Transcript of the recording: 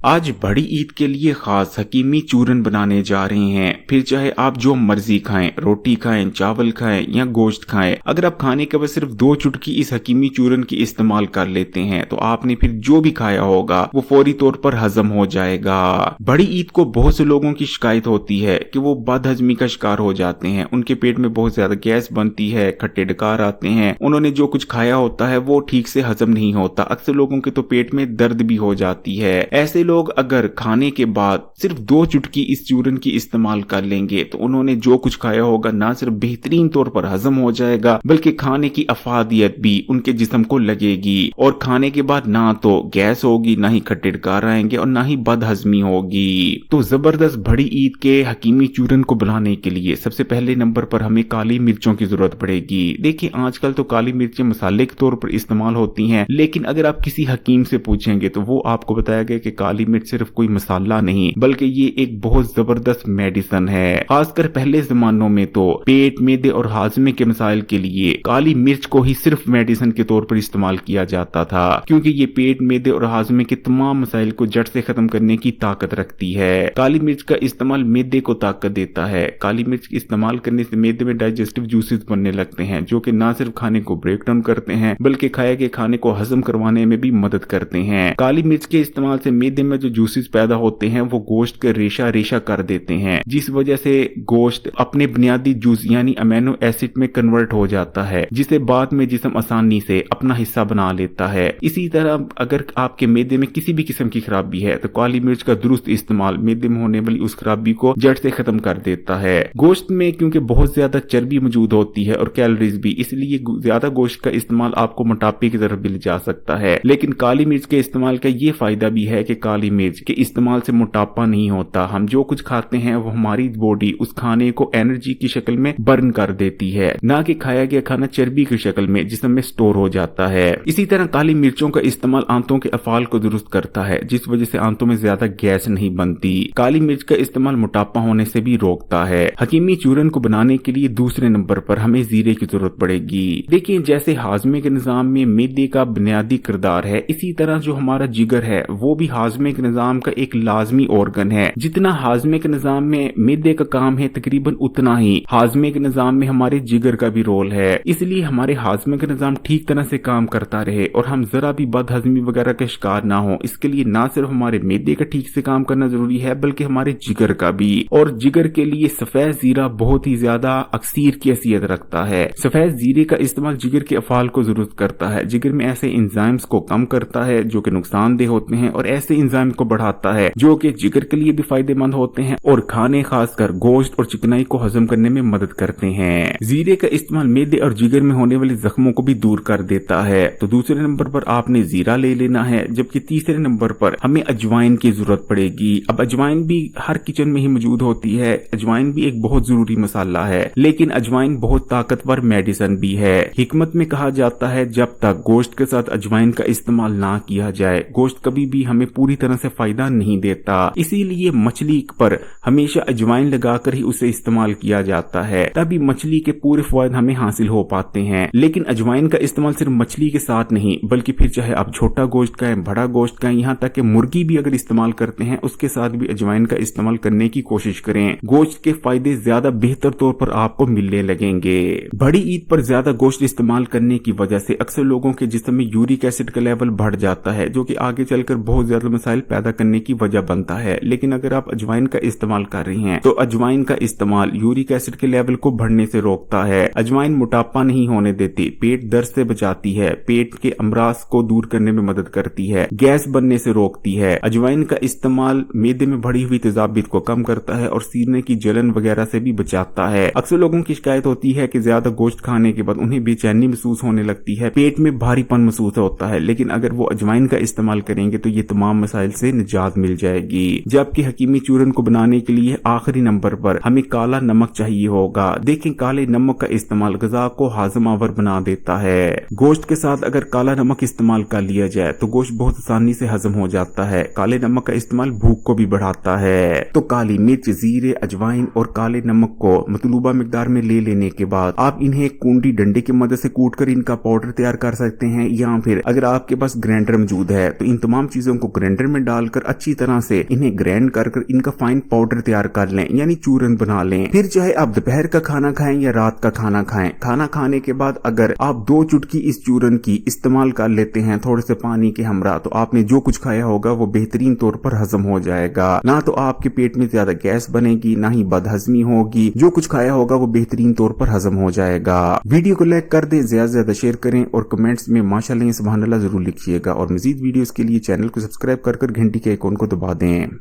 आज बड़ी ईद के लिए खास हकीमी चूरन बनाने जा रहे हैं। फिर चाहे आप जो मर्जी खाएं, रोटी खाएं, चावल खाएं या गोश्त खाएं, अगर आप खाने के बाद सिर्फ 2 चुटकी इस हकीमी चूरन की इस्तेमाल कर लेते हैं तो आपने फिर जो भी खाया होगा वो फौरी तौर पर हजम हो जाएगा। बड़ी ईद को बहुत से लोगों की शिकायत होती है कि वो बदहजमी का शिकार हो जाते हैं, उनके पेट में बहुत ज्यादा गैस बनती है, खट्टे डकार आते हैं, उन्होंने जो कुछ खाया होता है वो ठीक से हजम नहीं होता। अक्सर लोगों के तो पेट में दर्द भी हो जाती है। ऐसे लोग अगर खाने के बाद सिर्फ 2 चुटकी इस चूरन की इस्तेमाल कर लेंगे तो उन्होंने जो कुछ खाया होगा ना सिर्फ बेहतरीन तौर पर हजम हो जाएगा बल्कि खाने की अफादियत भी उनके जिस्म को लगेगी और खाने के बाद ना तो गैस होगी, ना ही खट्टे डकार आएंगे और ना ही बदहजमी होगी। तो जबरदस्त बड़ी ईद के हकीमी चूरन को बनाने के लिए सबसे पहले नंबर पर हमें काली मिर्चों की जरूरत पड़ेगी। देखिए आजकल तो काली मिर्चें मसाले के तौर पर इस्तेमाल होती हैं, लेकिन अगर आप किसी हकीम से पूछेंगे तो वो आपको बताएगा कि काली मिर्च सिर्फ कोई मसाला नहीं बल्कि ये एक बहुत जबरदस्त मेडिसिन है। खासकर पहले जमानों में तो पेट, मैदे और हाजमे के मसाइल के लिए काली मिर्च को ही सिर्फ मेडिसिन के तौर पर इस्तेमाल किया जाता था, क्योंकि ये पेट, मैदे और हाजमे के तमाम मसाइल को जड़ से खत्म करने की ताकत रखती है। काली मिर्च का इस्तेमाल मैदे को ताकत देता है। काली मिर्च इस्तेमाल करने से मैदे में डाइजेस्टिव जूसेस बनने लगते हैं जो कि न सिर्फ खाने को ब्रेक डाउन करते हैं बल्कि खाए गए खाने को हजम करवाने में भी मदद करते हैं। काली मिर्च के इस्तेमाल से मैदे में जो जूसेस पैदा होते हैं वो गोश्त के रेशा रेशा कर देते हैं, जिस वजह से गोश्त अपने बुनियादी जूस यानी अमीनो एसिड में कन्वर्ट हो जाता है, जिसे बाद में जिस्म आसानी से अपना हिस्सा बना लेता है। इसी तरह अगर आपके मैदे में किसी भी किस्म की खराबी है तो काली मिर्च का दुरुस्त इस्तेमाल मैदे में होने वाली उस खराबी को जड़ से खत्म कर देता है। गोश्त में क्योंकि बहुत ज्यादा चर्बी मौजूद होती है और कैलोरीज भी, इसलिए ज्यादा गोश्त का इस्तेमाल आपको मोटापे की तरफ भी ले जा सकता है। लेकिन काली मिर्च के इस्तेमाल का ये फायदा भी है कि काली मिर्च के इस्तेमाल से मोटापा नहीं होता। हम जो कुछ खाते हैं वो हमारी बॉडी उस खाने को एनर्जी की शक्ल में बर्न कर देती है, ना कि खाया गया खाना चर्बी की शक्ल में जिस्म में स्टोर हो जाता है। इसी तरह काली मिर्चों का इस्तेमाल आंतों के अफाल को दुरुस्त करता है, जिस वजह से आंतों में ज्यादा गैस नहीं बनती। काली मिर्च का इस्तेमाल मोटापा होने से भी रोकता है। हकीमी चूरन को बनाने के लिए दूसरे नंबर पर हमें जीरे की जरूरत पड़ेगी। देखिए जैसे हाजमे के निजाम में मैदे का बुनियादी किरदार है, इसी तरह जो हमारा जिगर है वो भी हाजमे के निजाम का एक लाजमी ऑर्गन है। जितना हाजमे के निजाम में मैदे का काम है तकरीबन उतना ही हाजमे के निजाम में हमारे जिगर का भी रोल है। इसलिए हमारे हाजमे का निजाम ठीक तरह से काम करता रहे और हम जरा भी बदहजमी वगैरह का शिकार ना हो, इसके लिए ना सिर्फ हमारे मैदे का ठीक से काम करना जरूरी है बल्कि हमारे जिगर का भी। और जिगर के लिए सफेद जीरा बहुत ही ज्यादा अक्सीर की हैसियत रखता है। सफेद जीरे का इस्तेमाल जिगर के अफाल को जरूरत करता है। जिगर में ऐसे एंजाइम्स को कम करता है जो कि नुकसानदेह होते हैं और ऐसे एंजाइम को बढ़ाता है जो कि जिगर के लिए भी फायदेमंद होते हैं और खाने खासकर गोश्त और चिकनाई को हजम करने में मदद करते हैं। जीरे का इस्तेमाल मैदे और जिगर में होने वाले जख्मों को भी दूर कर देता है। तो दूसरे नंबर पर आपने जीरा ले लेना है, जबकि तीसरे नंबर पर हमें अजवाइन की जरूरत पड़ेगी। अब अजवाइन भी हर किचन में ही मौजूद होती है। अजवाइन भी एक बहुत जरूरी मसाला है, लेकिन अजवाइन बहुत ताकतवर मेडिसिन भी है। हिकमत में कहा जाता है जब तक गोश्त के साथ अजवाइन का इस्तेमाल ना किया जाए गोश्त कभी भी हमें पूरी तरह से फायदा नहीं देता। इसीलिए मछली पर हमेशा अजवाइन लगाकर ही उसे इस्तेमाल किया जाता है, तभी मछली के पूरे फायदे हमें हासिल हो पाते हैं। लेकिन अजवाइन का इस्तेमाल सिर्फ मछली के साथ नहीं बल्कि फिर चाहे आप छोटा गोश्त का है, बड़ा गोश्त का है, यहाँ तक कि मुर्गी भी अगर इस्तेमाल करते हैं उसके साथ भी अजवाइन का इस्तेमाल करने की कोशिश करें। गोश्त के फायदे ज्यादा बेहतर तौर पर आपको मिलने लगेंगे। बड़ी ईद पर ज्यादा गोश्त इस्तेमाल करने की वजह से अक्सर लोगों के जिस्म में यूरिक एसिड का लेवल बढ़ जाता है, जो कि आगे चलकर बहुत ज्यादा मसाइल पैदा करने की वजह बनता है। लेकिन अगर आप अजवाइन का इस्तेमाल कर रही हैं तो अजवाइन का इस्तेमाल यूरिक एसिड के लेवल को बढ़ने से रोकता है। अजवाइन मोटापा नहीं होने देती, पेट दर्द से बचाती है, पेट के अमराज को दूर करने में मदद करती है, गैस बनने से रोकती है। अजवाइन का इस्तेमाल मैदे में बढ़ी हुई तेजाबियत को कम करता है और सीने की जलन वगैरह से भी बचाता है। अक्सर लोगों की शिकायत होती है कि ज्यादा गोश्त खाने के बाद उन्हें बेचैनी महसूस होने लगती है, पेट में भारीपन महसूस होता है, लेकिन अगर वो अजवाइन का इस्तेमाल करेंगे तो ये तमाम मसाइल से निजात मिल जाएगी। जबकि हकीमी चूरन को बनाने के लिए आखिरी नंबर पर हमें काला नमक चाहिए होगा। देखें काले नमक का इस्तेमाल ग़िज़ा को हाज़म आवर बना देता है। गोश्त के साथ अगर काला नमक इस्तेमाल कर लिया जाए तो गोश्त बहुत आसानी से हजम हो जाता है। काले नमक का इस्तेमाल भूख को भी बढ़ाता है। तो काली मिर्च, जीरे, अजवाइन और काले नमक को मतलूबा मिकदार में ले लेने के बाद आप इन्हें कूंडी डंडे की मदद से कूट कर इनका पाउडर तैयार कर सकते हैं, या फिर अगर आपके पास ग्राइंडर मौजूद है तो इन तमाम चीजों को ग्राइंडर में डालकर अच्छी तरह से इन्हें ग्राइंड कर इनका फाइन पाउडर तैयार कर लें, यानी चूरन बना लें। फिर चाहे आप दोपहर का खाना खाएं या रात का खाना खाएं, खाना खाने के बाद अगर आप 2 चुटकी इस चूरन की इस्तेमाल कर लेते हैं थोड़े से पानी के हमरा, तो आपने जो कुछ खाया होगा वो बेहतरीन तौर पर हजम हो जाएगा। ना तो आपके पेट में ज्यादा गैस बनेगी, ना ही बदहजमी होगी, जो कुछ खाया होगा वो बेहतरीन तौर पर हजम हो जाएगा। वीडियो को लाइक कर दें, ज्यादा से ज्यादा शेयर करें और कमेंट्स में माशाअल्लाह सुभान अल्लाह जरूर लिखिएगा। और मजीद वीडियोस के लिए चैनल को सब्सक्राइब कर घंटी के आइकॉन को दबा दें।